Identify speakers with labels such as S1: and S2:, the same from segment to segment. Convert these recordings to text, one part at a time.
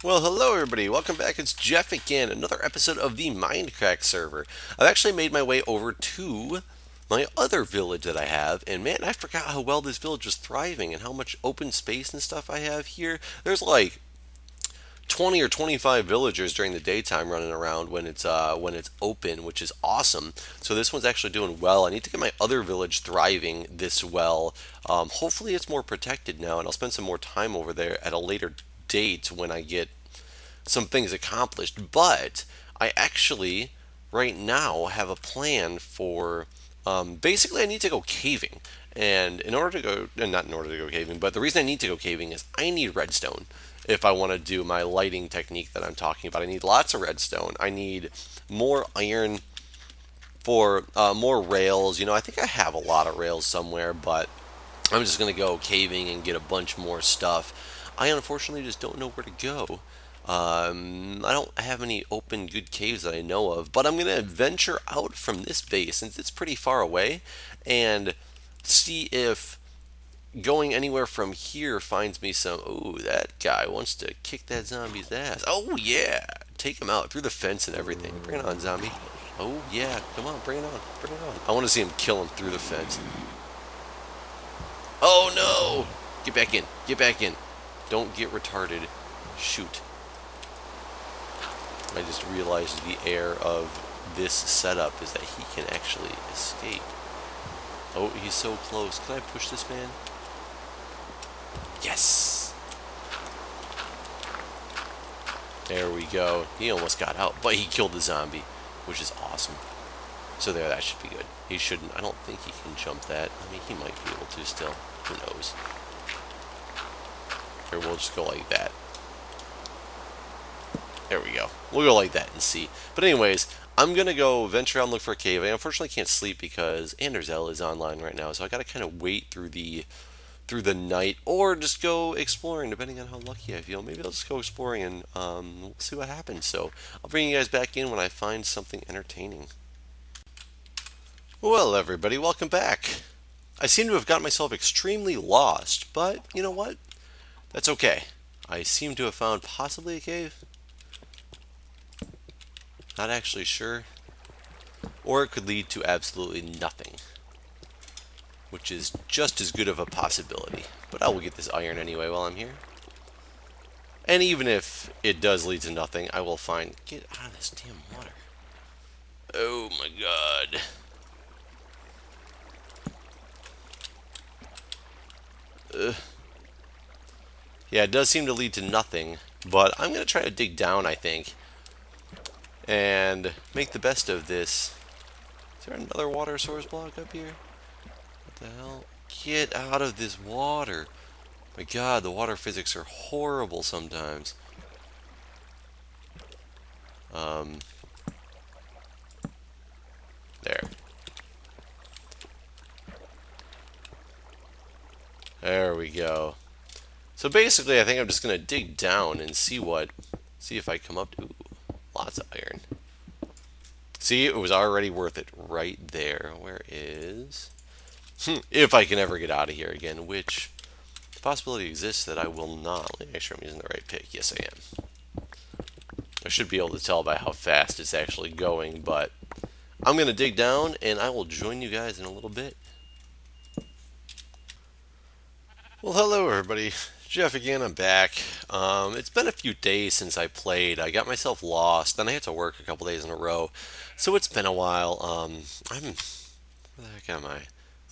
S1: Well, hello everybody. Welcome back. It's Jeff again. Another episode of the Mindcrack server. I've actually made my way over to my other village that I have, and man, I forgot how well this village is thriving and how much open space and stuff I have here. There's like 20 or 25 villagers during the daytime running around when it's open, which is awesome. So this one's actually doing well. I need to get my other village thriving this well. Hopefully it's more protected now, and I'll spend some more time over there at a later date when I get some things accomplished. But I actually, right now, have a plan for. Basically, I need to go caving. And in order to go, and not in order to go caving, but the reason I need to go caving is I need redstone if I want to do my lighting technique that I'm talking about. I need lots of redstone. I need more iron for more rails. I think I have a lot of rails somewhere, but I'm just going to go caving and get a bunch more stuff. I unfortunately just don't know where to go. I don't have any open good caves that I know of, but I'm going to venture out from this base since it's pretty far away and see if going anywhere from here finds me some. Oh, that guy wants to kick that zombie's ass. Oh, yeah. Take him out through the fence and everything. Bring it on, zombie. Oh, yeah. Come on, bring it on. Bring it on. I want to see him kill him through the fence. Oh, no. Get back in. Get back in. Don't get retarded. Shoot. I just realized the air of this setup is that he can actually escape. Oh, he's so close. Can I push this man? Yes! There we go. He almost got out, but he killed the zombie, which is awesome. So there, that should be good. He shouldn't. I don't think he can jump that. I mean, he might be able to still. Who knows? Here, we'll just go like that. There we go. We'll go like that and see. But anyways, I'm going to go venture out and look for a cave. I unfortunately can't sleep because Anderzel is online right now, so I got to kind of wait through the night or just go exploring depending on how lucky I feel. Maybe I'll just go exploring and we'll see what happens. So I'll bring you guys back in when I find something entertaining. Well, everybody, welcome back. I seem to have gotten myself extremely lost, but you know what? That's okay. I seem to have found possibly a cave. Not actually sure. Or it could lead to absolutely nothing, which is just as good of a possibility. But I will get this iron anyway while I'm here. And even if it does lead to nothing, I will find... Get out of this damn water. Oh my god. Ugh. Yeah, it does seem to lead to nothing, but I'm going to try to dig down, I think, and make the best of this. Is there another water source block up here? What the hell? Get out of this water. My god, the water physics are horrible sometimes. Um, there. There we go. So basically, I think I'm just gonna dig down and see if I come up to. Ooh, lots of iron. See, it was already worth it right there. Where is? If I can ever get out of here again, which the possibility exists that I will not. Let me make sure I'm using the right pick. Yes, I am. I should be able to tell by how fast it's actually going, but I'm going to dig down and I will join you guys in a little bit. Well, hello everybody. Jeff again, I'm back. It's been a few days since I played. I got myself lost, then I had to work a couple days in a row, so it's been a while. Where the heck am I?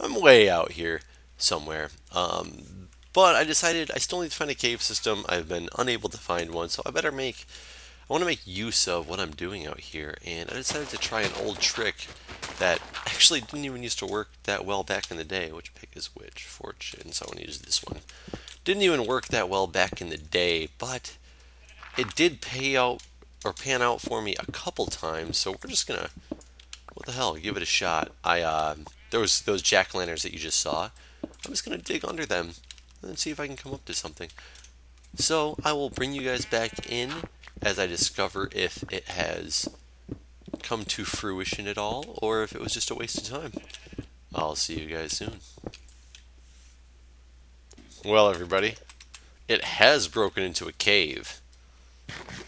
S1: I'm way out here somewhere. But I decided I still need to find a cave system. I've been unable to find one, so I want to make use of what I'm doing out here, and I decided to try an old trick that actually didn't even used to work that well back in the day. Which pick is which? Fortune, so I'm going to use this one. Didn't even work that well back in the day, but it did pay out or pan out for me a couple times, so we're just going to, what the hell, give it a shot. Those jack-o'-lanterns that you just saw, I'm just going to dig under them and see if I can come up to something. So I will bring you guys back in as I discover if it has come to fruition at all, or if it was just a waste of time. I'll see you guys soon. Well, everybody, it has broken into a cave.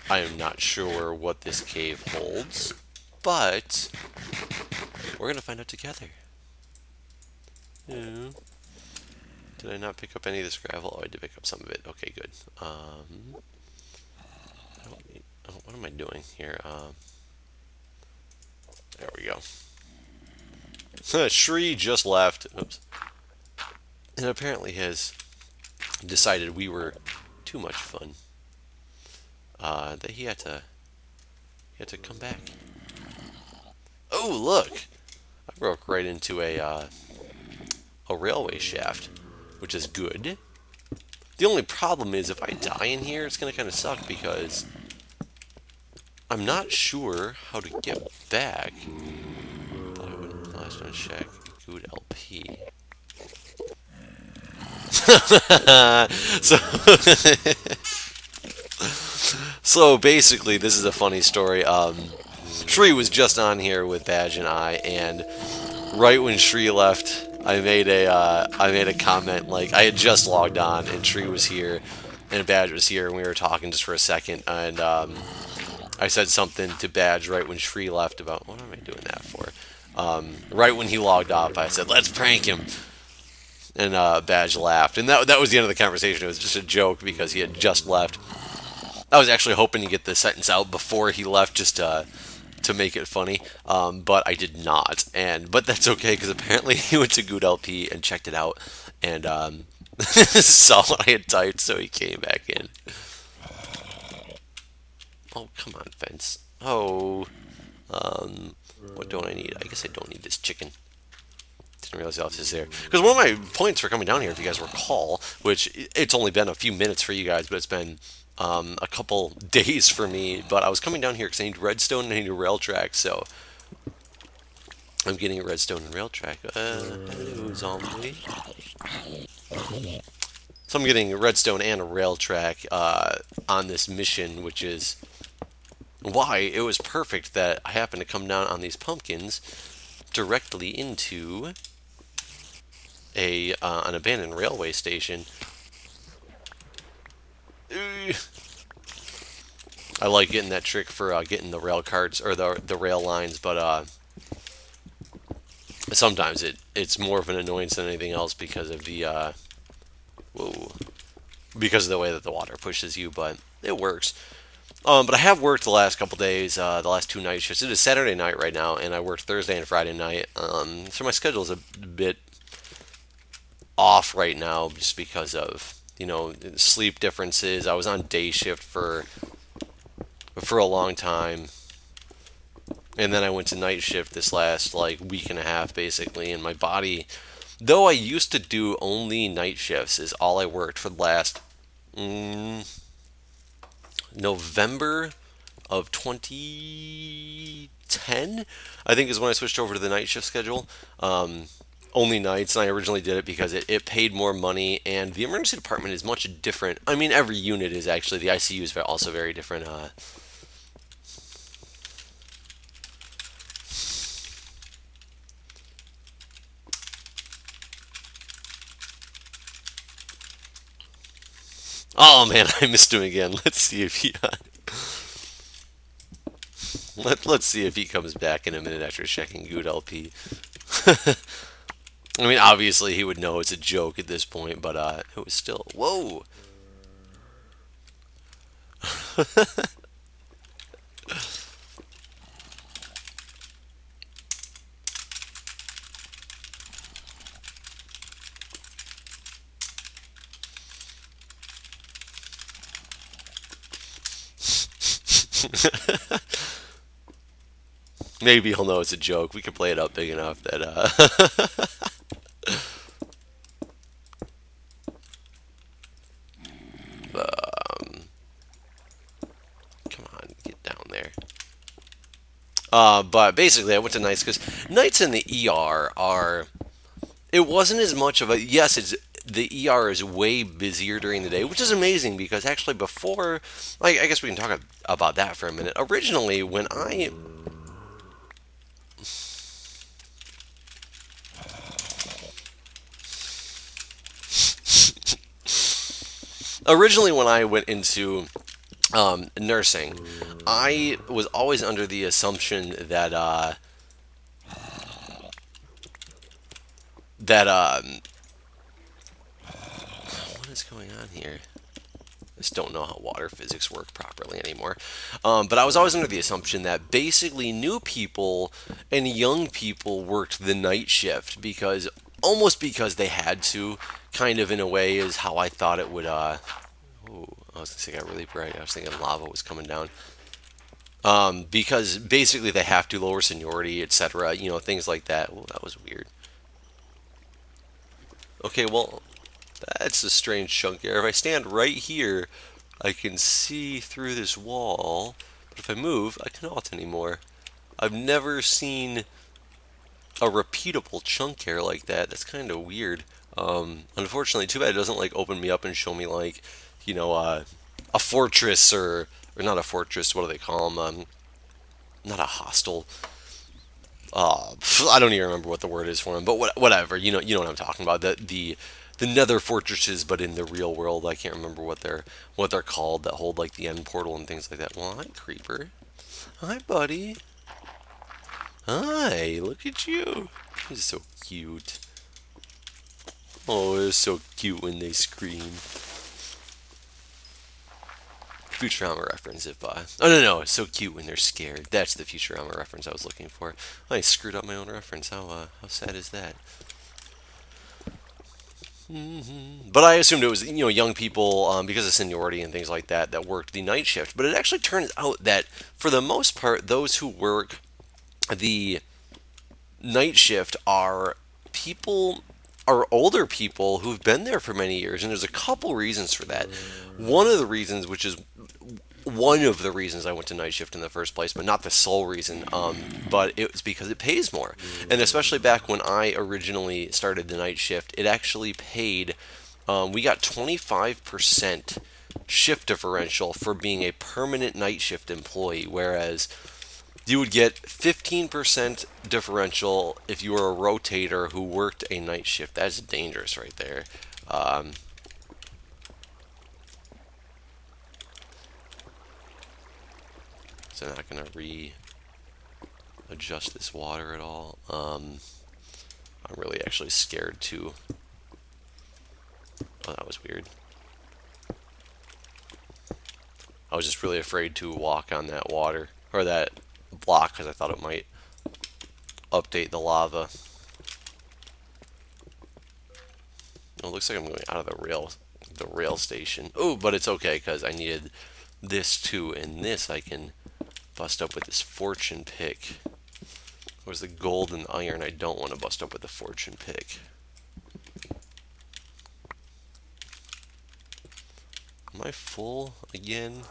S1: I am not sure what this cave holds, but we're gonna find out together. Yeah. Did I not pick up any of this gravel? Oh, I did pick up some of it. Okay, good. I don't need, oh, what am I doing here? There we go. Shree just left. Oops. And apparently has decided we were too much fun. That he had to come back. Oh, look! I broke right into a railway shaft, which is good. The only problem is if I die in here, it's gonna kind of suck because I'm not sure how to get back. Thought I would last one check. Good LP. so, so basically, this is a funny story. Shree was just on here with Badge and I, and right when Shree left, I made a comment like I had just logged on and Shree was here, and Badge was here, and we were talking just for a second, and I said something to Badge right when Shree left about what am I doing that for? Right when he logged off, I said, "Let's prank him." And Badge laughed, and that was the end of the conversation. It was just a joke because he had just left. I was actually hoping to get the sentence out before he left, just to make it funny, but I did not. But that's okay because apparently he went to Good LP and checked it out and saw what I had typed, so he came back in. Oh, come on, fence. Oh, what don't I need? I guess I don't need this chicken. Didn't realize the office is there. Because one of my points for coming down here, if you guys recall, which it's only been a few minutes for you guys, but it's been a couple days for me. But I was coming down here because I need redstone and I need a rail track, so I'm getting a redstone and rail track. Hello, zombie. So I'm getting a redstone and a rail track on this mission, which is why it was perfect that I happened to come down on these pumpkins directly into an abandoned railway station. I like getting that trick for getting the rail carts or the rail lines, but sometimes it's more of an annoyance than anything else because of the whoa, because of the way that the water pushes you. But it works. But I have worked the last couple days, the last two night shifts. It is Saturday night right now, and I worked Thursday and Friday night. So my schedule is a bit off right now just because of sleep differences. I was on day shift for a long time, and then I went to night shift this last like week and a half basically, and my body, though I used to do only night shifts, is all I worked for the last November of 2010, I think, is when I switched over to the night shift schedule. Only nights, and I originally did it because it paid more money, and the emergency department is much different. I mean, every unit is actually. The ICU is also very different. Oh man, I missed him again. Let's see if he let's see if he comes back in a minute after checking Good LP. I mean, obviously he would know it's a joke at this point, but it was still whoa. Maybe he'll know it's a joke. We can play it up big enough that come on, get down there. But basically, I went to nights because nights in the ER are. It wasn't as much of a yes. It's the ER is way busier during the day, which is amazing because actually before, like, I guess we can talk about that for a minute. Originally, when I went into Nursing. I was always under the assumption that that what is going on here? I just don't know how water physics work properly anymore. But I was always under the assumption that basically new people and young people worked the night shift because almost because they had to, kind of in a way, is how I thought it would. Ooh, I was gonna say it got really bright. I was thinking lava was coming down. Because basically they have to lower seniority, etc. You know, things like that. Well, that was weird. Okay, well, that's a strange chunk here. If I stand right here, I can see through this wall, but if I move, I cannot anymore. I've never seen a repeatable chunk hair like that. That's kind of weird. Unfortunately, too bad it doesn't like open me up and show me like, you know, a fortress or not a fortress. What do they call them? Not a hostel. I don't even remember what the word is for them, but whatever. You know what I'm talking about. The nether fortresses, but in the real world, I can't remember what they're called that hold like the end portal and things like that. Well, hi, creeper. Hi, buddy. Hi, look at you. He's so cute. Oh, they're so cute when they scream. Futurama reference if oh no, it's so cute when they're scared. That's the Futurama reference I was looking for. I screwed up my own reference. How sad is that? But I assumed it was young people because of seniority and things like that that worked the night shift. But it actually turns out that for the most part, those who work the night shift people are older people who've been there for many years, and there's a couple reasons for that. One of the reasons, which is one of the reasons I went to night shift in the first place, but not the sole reason. But it was because it pays more, and especially back when I originally started the night shift, it actually paid. We got 25% shift differential for being a permanent night shift employee, whereas you would get 15% differential if you were a rotator who worked a night shift. That's dangerous right there. Um, so I'm not going to readjust this water at all. I'm really actually scared to. Oh, that was weird. I was just really afraid to walk on that water or that block because I thought it might update the lava. Oh, it looks like I'm going out of the rail station. Oh, but it's okay because I needed this too, and this I can bust up with this fortune pick. Where's the gold and iron? I don't want to bust up with the fortune pick. Am I full again?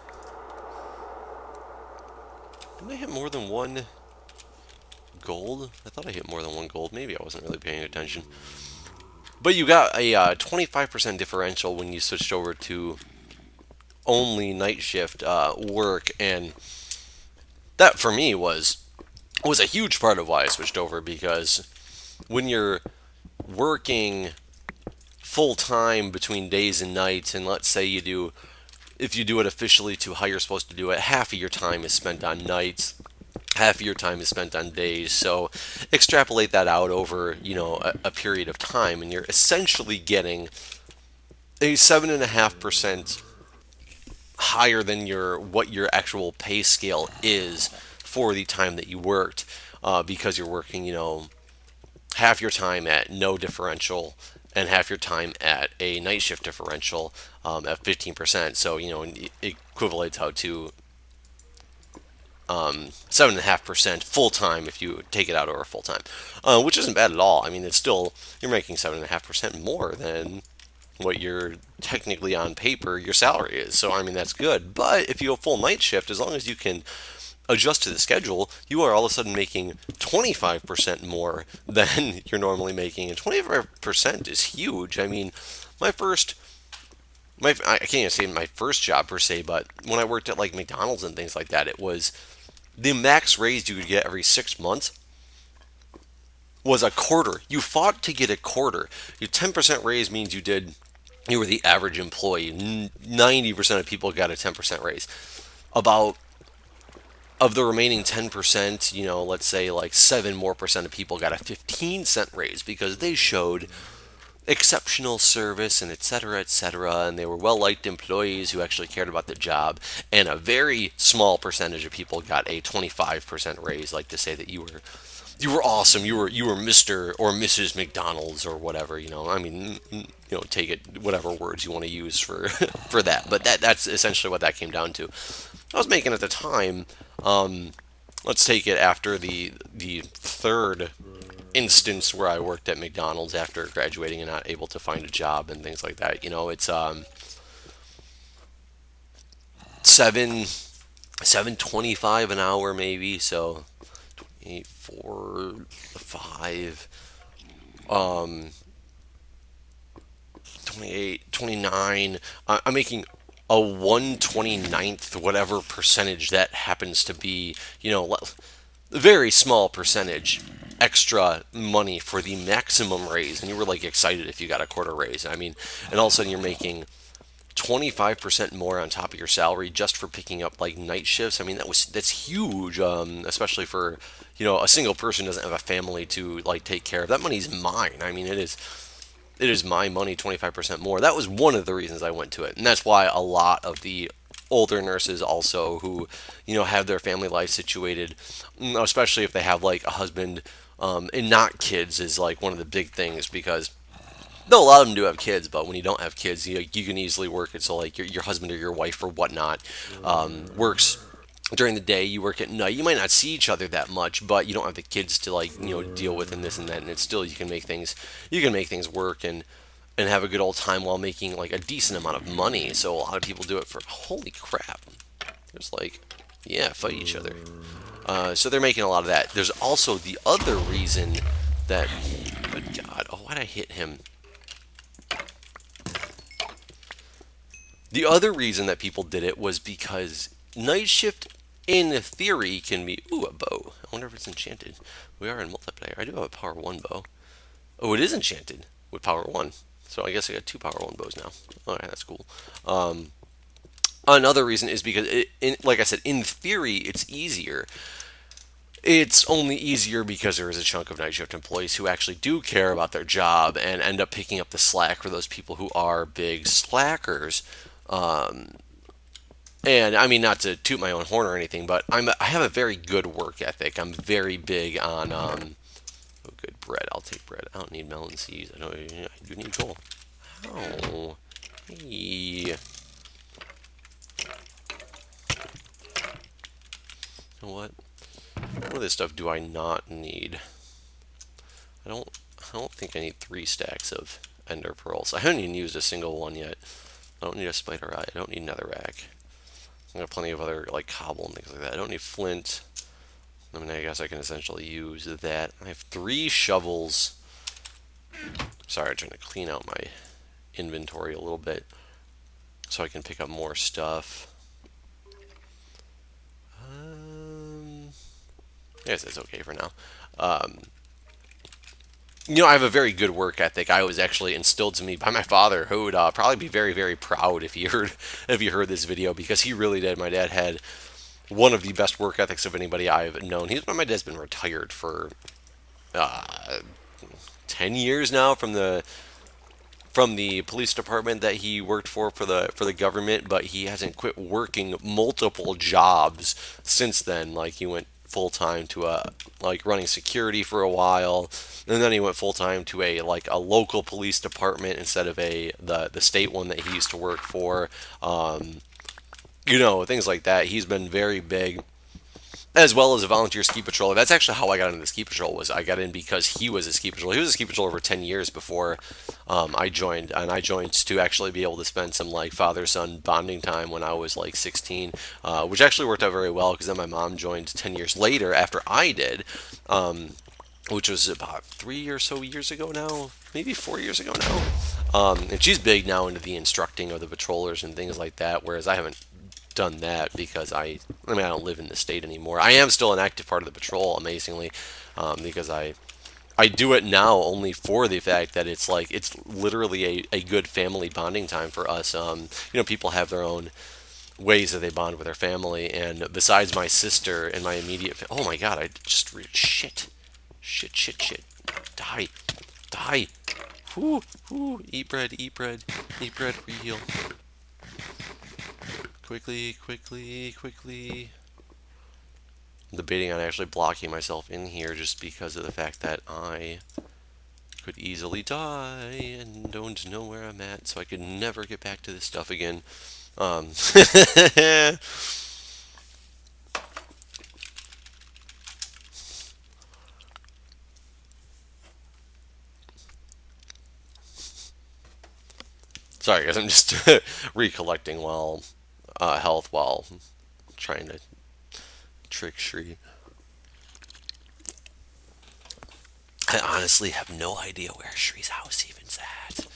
S1: Did I hit more than one gold? I thought I hit more than one gold. Maybe I wasn't really paying attention. But you got a 25% differential when you switched over to only night shift work, and that for me was a huge part of why I switched over, because when you're working full time between days and nights, and let's say if you do it officially to how you're supposed to do it, half of your time is spent on nights, half of your time is spent on days. So extrapolate that out over a period of time, and you're essentially getting a 7.5% higher than what your actual pay scale is for the time that you worked, because you're working half your time at no differential and half your time at a night shift differential at 15%. So it equivalates out to 7.5% full time if you take it out over full time, which isn't bad at all. I mean, it's still, you're making 7.5% more than what you're technically on paper your salary is. So I mean, that's good. But if you go full night shift, as long as you can adjust to the schedule, you are all of a sudden making 25% more than you're normally making, and 25% is huge. I mean, my first I can't even say my first job per se, but when I worked at like McDonald's and things like that, it was the max raise you could get every 6 months was a quarter. You fought to get a quarter. Your 10% raise means you did you were the average employee. 90% of people got a 10% raise. About of the remaining 10%, let's say like 7 more percent of people got a 15-cent raise because they showed exceptional service and et cetera, et cetera, and they were well liked employees who actually cared about the job. And a very small percentage of people got a 25% raise, like to say that you were awesome, you were Mr. or Mrs. McDonald's or whatever. I mean, take it whatever words you want to use for for that. But that's essentially what that came down to. I was making at the time. Let's take it after the third instance where I worked at McDonald's after graduating and not able to find a job and things like that. It's 7.25 an hour maybe. So 8, 4, 5, 28, 29. I'm making a 1/29th whatever percentage that happens to be. Very small percentage extra money for the maximum raise, and you were like excited if you got a quarter raise. I mean, and all of a sudden you're making 25% more on top of your salary just for picking up like night shifts. I mean, that's huge, especially for a single person doesn't have a family to like take care of. That money's mine. I mean, it is my money, 25% more. That was one of the reasons I went to it, and that's why a lot of the older nurses also who have their family life situated, especially if they have like a husband, and not kids, is like one of the big things. Because though a lot of them do have kids, but when you don't have kids, you can easily work it so like your husband or your wife or whatnot works during the day, you work at night. You might not see each other that much, but you don't have the kids to like deal with and this and that, and it's still you can make things work and have a good old time while making like a decent amount of money. So a lot of people do it for holy crap. There's like, yeah, fight each other. So they're making a lot of that. There's also the other reason that, good God, oh, why'd I hit him? The other reason that people did it was because night shift, in theory, can be... Ooh, a bow. I wonder if it's enchanted. We are in multiplayer. I do have a power 1 bow. Oh, it is enchanted with power 1. So I guess I got 2 power 1 bows now. Alright, that's cool. Another reason is because, like I said, in theory, it's easier. It's only easier because there is a chunk of night shift employees who actually do care about their job and end up picking up the slack for those people who are big slackers. And I mean, not to toot my own horn or anything, but I have a very good work ethic. I'm very big on oh, good bread. I'll take bread. I don't need melon seeds. I do need coal. Oh, hey. You know what? What of this stuff do I not need? I don't think I need 3 stacks of ender pearls. I haven't even used a single one yet. I don't need a spider eye. I don't need netherrack. I got plenty of other like cobble and things like that. I don't need flint. I mean, I guess I can essentially use that. I have 3 shovels. Sorry, I'm trying to clean out my inventory a little bit so I can pick up more stuff. I guess that's okay for now. I have a very good work ethic. I was actually instilled to me by my father, who would probably be very, very proud if he heard this video, because he really did. My dad had one of the best work ethics of anybody I've known. My dad's been retired for 10 years now from the police department that he worked for the government, but he hasn't quit working multiple jobs since then. Like, he went full time to like running security for a while, and then he went full time to a local police department instead of the state one that he used to work for. Things like that. He's been very big, as well as a volunteer ski patroller. That's actually how I got into the ski patrol. Was I got in because he was a ski patroller. He was a ski patroller for 10 years before I joined, and I joined to actually be able to spend some like father-son bonding time when I was like 16, which actually worked out very well, because then my mom joined 10 years later after I did, which was about 3 or so years ago now, maybe 4 years ago now. And she's big now into the instructing of the patrollers and things like that, whereas I haven't done that because I don't live in the state anymore. I am still an active part of the patrol, amazingly, because I I do it now only for the fact that it's like it's literally a good family bonding time for us. People have their own ways that they bond with their family, and besides my sister and my immediate, oh my god, I just shit, shit, shit, shit, die, die, whoo, whoo, eat bread, eat bread, eat bread, reheal, quickly, quickly, quickly. I'm debating on actually blocking myself in here just because of the fact that I could easily die and don't know where I'm at, so I could never get back to this stuff again. Um, Sorry, guys. I'm just recollecting while health while trying to trick Shri. I honestly have no idea where Shri's house even's at,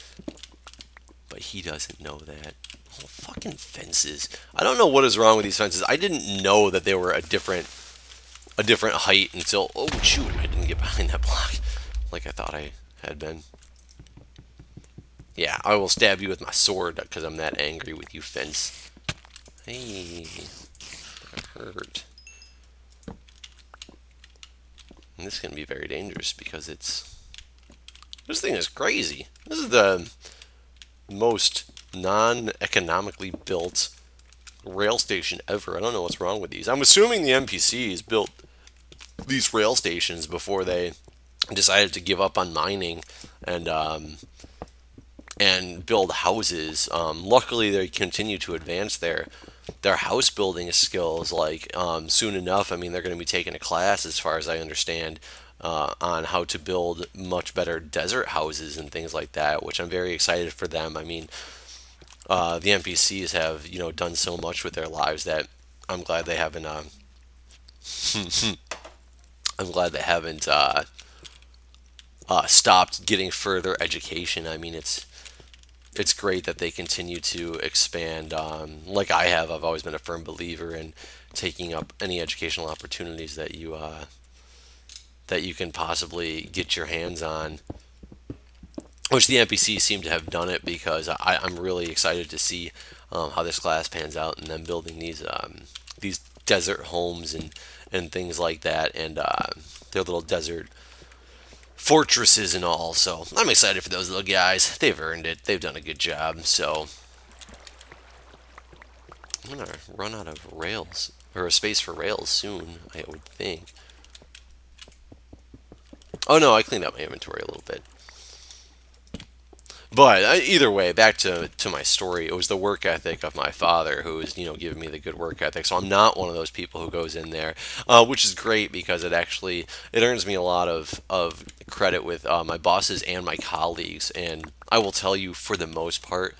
S1: but he doesn't know that. Oh, fucking fences! I don't know what is wrong with these fences. I didn't know that they were a different height until, oh shoot, I didn't get behind that block like I thought I had been. Yeah, I will stab you with my sword because I'm that angry with you, fence. Hey, that hurt. And this can be very dangerous because this thing is crazy. This is the most non-economically built rail station ever. I don't know what's wrong with these. I'm assuming the NPCs built these rail stations before they decided to give up on mining and build houses. Luckily, they continue to advance their house building skills. Like soon enough, I mean, they're going to be taking a class, as far as I understand, on how to build much better desert houses and things like that. Which I'm very excited for them. I mean, the NPCs have done so much with their lives that I'm glad they haven't. I'm glad they haven't stopped getting further education. I mean, it's great that they continue to expand. Like I have, I've always been a firm believer in taking up any educational opportunities that you can possibly get your hands on. Which the NPCs seem to have done it, because I'm really excited to see how this class pans out, and then building these desert homes and things like that, and their little desert fortresses and all. So I'm excited for those little guys. They've earned it. They've done a good job. So I'm gonna run out of rails, or a space for rails soon, I would think. Oh no, I cleaned up my inventory a little bit. But either way, back to my story. It was the work ethic of my father who was, giving me the good work ethic. So I'm not one of those people who goes in there, which is great because it earns me a lot of credit with my bosses and my colleagues. And I will tell you, for the most part,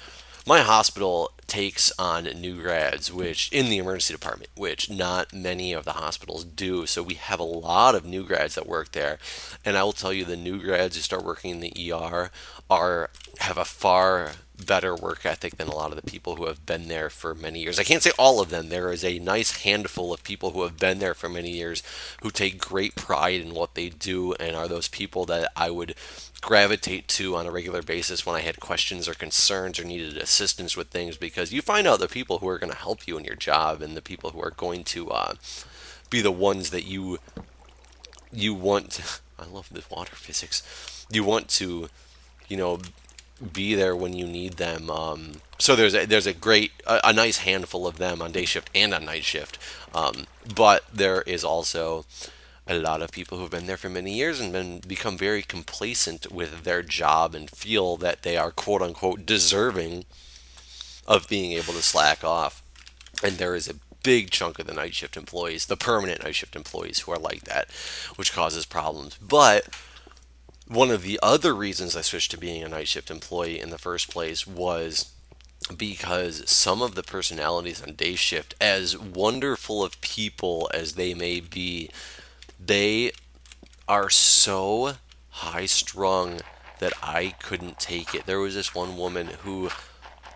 S1: my hospital takes on new grads, which in the emergency department, which not many of the hospitals do. So we have a lot of new grads that work there, and I will tell you, the new grads who start working in the ER are have a far better work ethic than a lot of the people who have been there for many years. I can't say all of them. There is a nice handful of people who have been there for many years who take great pride in what they do, and are those people that I would gravitate to on a regular basis when I had questions or concerns or needed assistance with things, because you find out the people who are going to help you in your job, and the people who are going to be the ones that you want to, I love the water physics. You want to, you know, be there when you need them. So there's a nice handful of them on day shift and on night shift. But there is also a lot of people who've been there for many years and become very complacent with their job and feel that they are quote unquote deserving of being able to slack off. And there is a big chunk of the night shift employees, the permanent night shift employees, who are like that, which causes problems. But one of the other reasons I switched to being a night shift employee in the first place was because some of the personalities on day shift, as wonderful of people as they may be, they are so high strung that I couldn't take it. There was this one woman who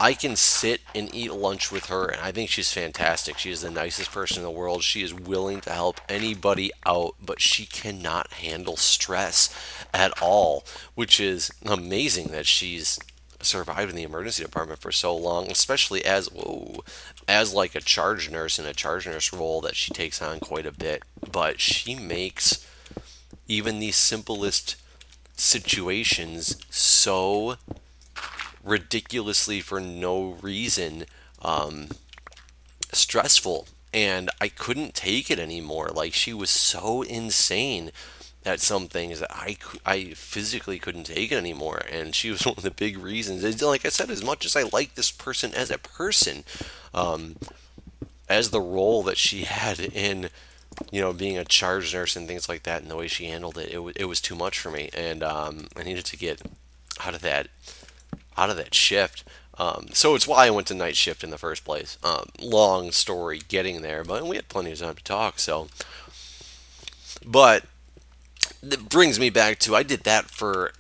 S1: I can sit and eat lunch with her, and I think she's fantastic. She is the nicest person in the world. She is willing to help anybody out, but she cannot handle stress at all, which is amazing that she's survived in the emergency department for so long, especially as as like a charge nurse in a charge nurse role that she takes on quite a bit. But she makes even the simplest situations so ridiculously for no reason stressful, and I couldn't take it anymore. Like, she was so insane at some things that I physically couldn't take it anymore, and she was one of the big reasons. Like I said, as much as I like this person as a person, as the role that she had in, being a charge nurse and things like that, and the way she handled it, it was too much for me, and I needed to get out of that out of that shift. So it's why I went to night shift in the first place. Long story getting there, but we had plenty of time to talk. So, but it brings me back to, I did that for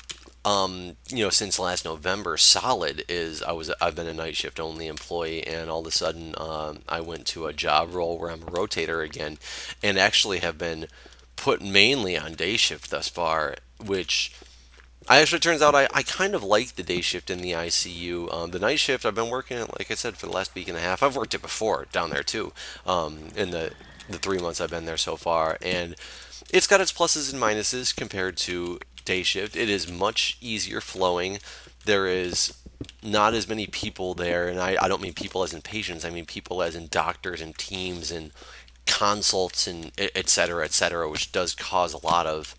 S1: since last November. Solid is I've been a night shift only employee, and all of a sudden I went to a job role where I'm a rotator again, and actually have been put mainly on day shift thus far, which I actually turns out I kind of like the day shift in the ICU. The night shift I've been working it, like I said, for the last week and a half. I've worked it before down there too, in the 3 months I've been there so far, and it's got its pluses and minuses compared to day shift. It is much easier flowing. There is not as many people there, and I don't mean people as in patients. I mean people as in doctors and teams and consults and et cetera, which does cause a lot of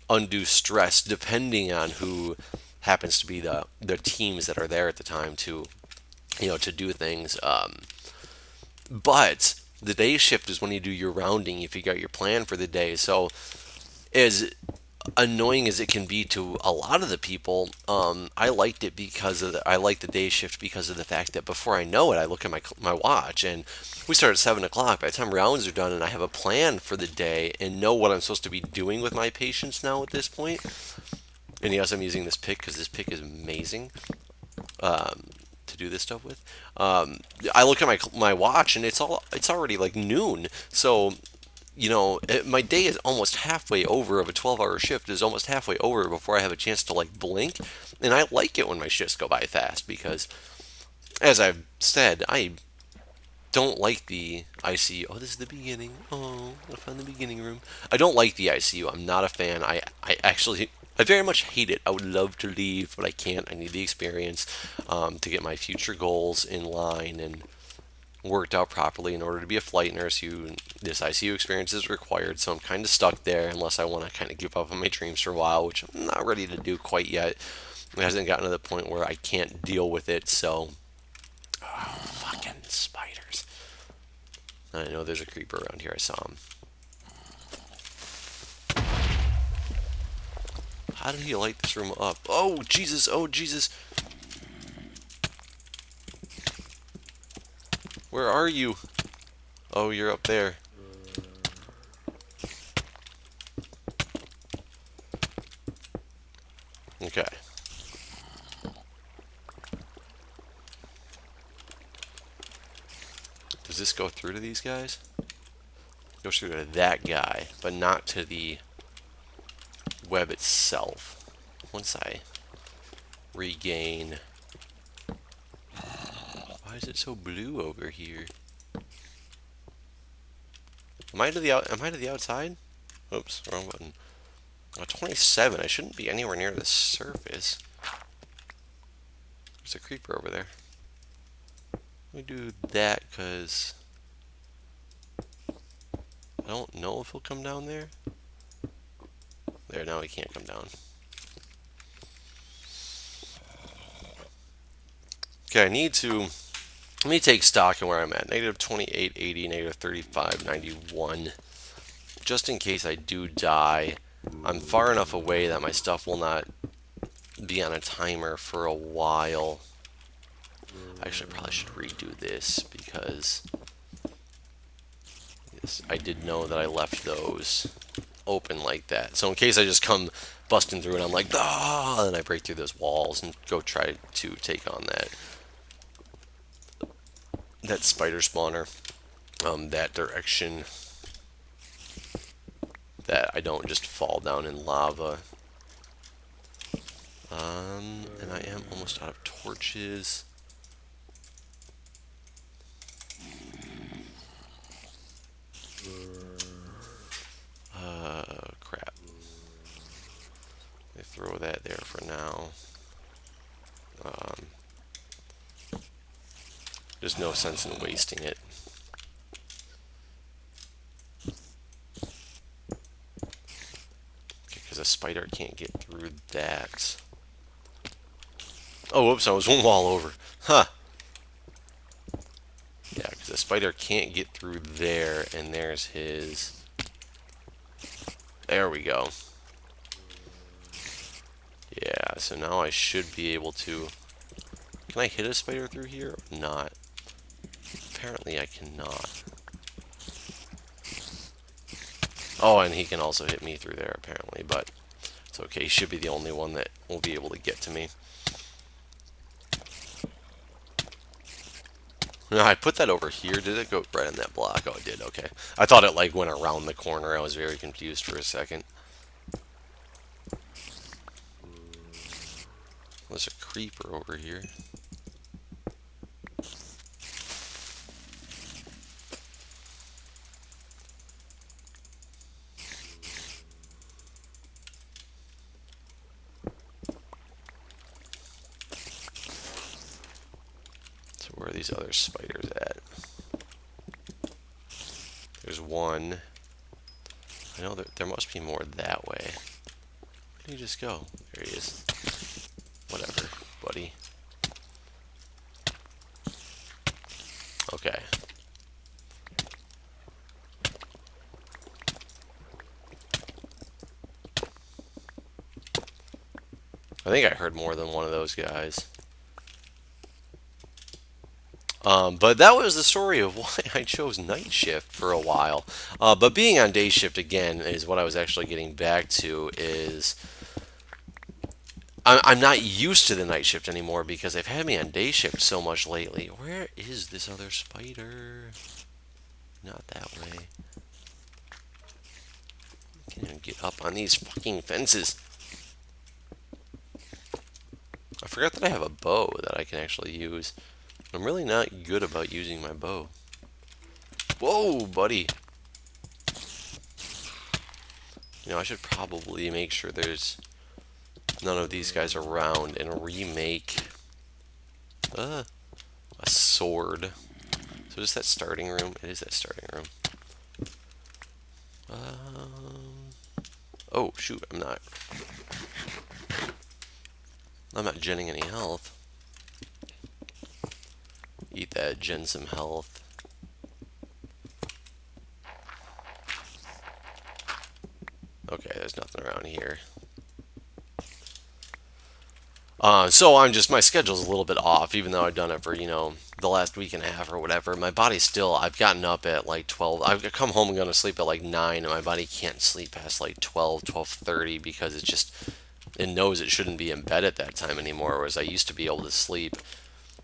S1: undue stress depending on who happens to be the teams that are there at the time to to do things. But the day shift is when you do your rounding, you figure out your plan for the day. So as annoying as it can be to a lot of the people, I liked it because I like the day shift because of the fact that before I know it, I look at my watch and we start at 7 o'clock. By the time rounds are done, and I have a plan for the day and know what I'm supposed to be doing with my patients now at this point. And yes, I'm using this pick because this pick is amazing to do this stuff with. I look at my watch and it's already like noon. So my day is almost halfway over of a 12-hour shift is almost halfway over before I have a chance to like blink. And I like it when my shifts go by fast because, as I've said, I don't like the ICU. Oh, this is the beginning. Oh, I found the beginning room. I don't like the ICU. I'm not a fan. I very much hate it. I would love to leave, but I can't. I need the experience to get my future goals in line and worked out properly. In order to be a flight nurse, this ICU experience is required, so I'm kind of stuck there unless I want to kind of give up on my dreams for a while, which I'm not ready to do quite yet. It hasn't gotten to the point where I can't deal with it, so... Oh, fucking spiders. I know there's a creeper around here. I saw him. How did he light this room up? Oh, Jesus. Oh, Jesus. Where are you? Oh, you're up there. Okay. Does this go through to these guys? It goes through to that guy, but not to the web itself. Once I regain... Why is it so blue over here? Am I to the outside? Oops, wrong button. Oh, 27. I shouldn't be anywhere near the surface. There's a creeper over there. Let me do that because I don't know if he'll come down there. There, now he can't come down. Okay, let me take stock in where I'm at. Negative 2880, negative 3591. Just in case I do die, I'm far enough away that my stuff will not be on a timer for a while. Actually, I probably should redo this because I did know that I left those open like that. So in case I just come busting through and I'm like, ah, and I break through those walls and go try to take on that that spider spawner that direction, that I don't just fall down in lava. And I am almost out of torches. Crap. I throw that there for now. There's no sense in wasting it. Because a spider can't get through that. Oh, whoops, I was one wall over. Huh. Yeah, because the spider can't get through there, and there's his... There we go. Yeah, so now I should be able to... Can I hit a spider through here or not? Apparently I cannot. Oh, and he can also hit me through there, apparently, but it's okay. He should be the only one that will be able to get to me. No, I put that over here. Did it go right on that block? Oh, it did. Okay. I thought it like went around the corner. I was very confused for a second. There's a creeper over here. So where are these other spiders at? There's one. I know there must be more that way. Where did he just go? There he is. Whatever, buddy. Okay. I think I heard more than one of those guys. But that was the story of why I chose night shift for a while. But being on day shift again is what I was actually getting back to. Is I'm not used to the night shift anymore because they've had me on day shift so much lately. Where is this other spider? Not that way. Can't even get up on these fucking fences. I forgot that I have a bow that I can actually use. I'm really not good about using my bow. Whoa, buddy. You know, I should probably make sure there's none of these guys around and remake a sword. So is that starting room? It is that starting room. Oh, shoot, I'm not genning any health. Eat that, gen some health. Okay, there's nothing around here. So my schedule's a little bit off, even though I've done it for, the last week and a half or whatever. My body still, I've gotten up at like 12. I've come home and gone to sleep at like 9, and my body can't sleep past like 12, 12:30 because it knows it shouldn't be in bed at that time anymore, whereas I used to be able to sleep.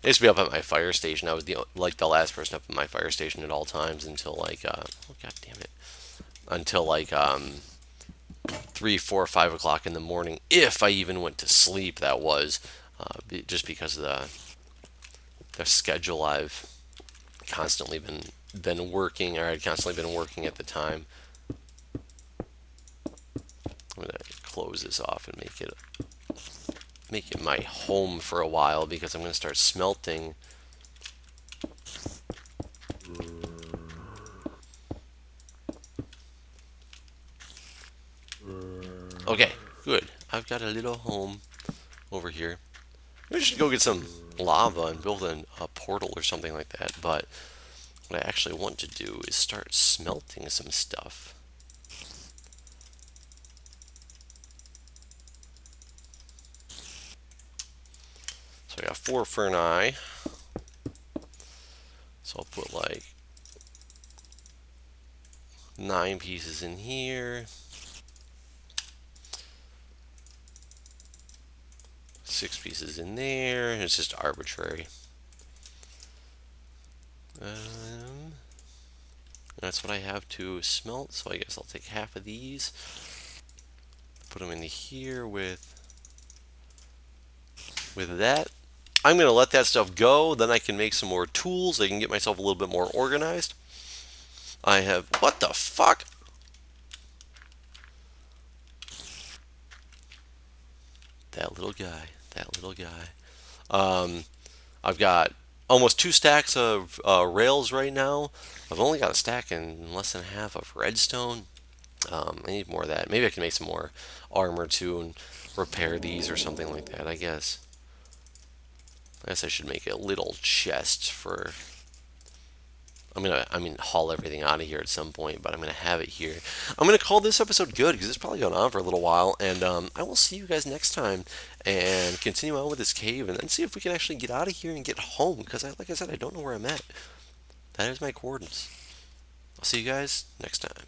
S1: I used to be up at my fire station. I was the last person up at my fire station at all times until oh god damn it, until 3, 4, 5 o'clock in the morning. If I even went to sleep, that was just because of the schedule I've constantly been working, or I'd constantly been working at the time. I'm gonna close this off and make it my home for a while because I'm gonna start smelting. Okay, good. I've got a little home over here. Maybe I should go get some lava and build a portal or something like that. But what I actually want to do is start smelting some stuff. So I got 4 ferni. So I'll put like 9 pieces in here. 6 pieces in there. It's just arbitrary. That's what I have to smelt, so I guess I'll take half of these, put them in here with that. I'm going to let that stuff go, then I can make some more tools. I can get myself a little bit more organized. I have, what the fuck? That little guy, that little guy. I've got almost 2 stacks of rails right now. I've only got a stack and less than half of redstone. I need more of that. Maybe I can make some more armor too and repair these or something like that, I guess. I guess I should make a little chest for. Haul everything out of here at some point, but I'm gonna have it here. I'm gonna call this episode good because it's probably going on for a little while, and I will see you guys next time and continue on with this cave, and then see if we can actually get out of here and get home. Because like I said, I don't know where I'm at. That is my coordinates. I'll see you guys next time.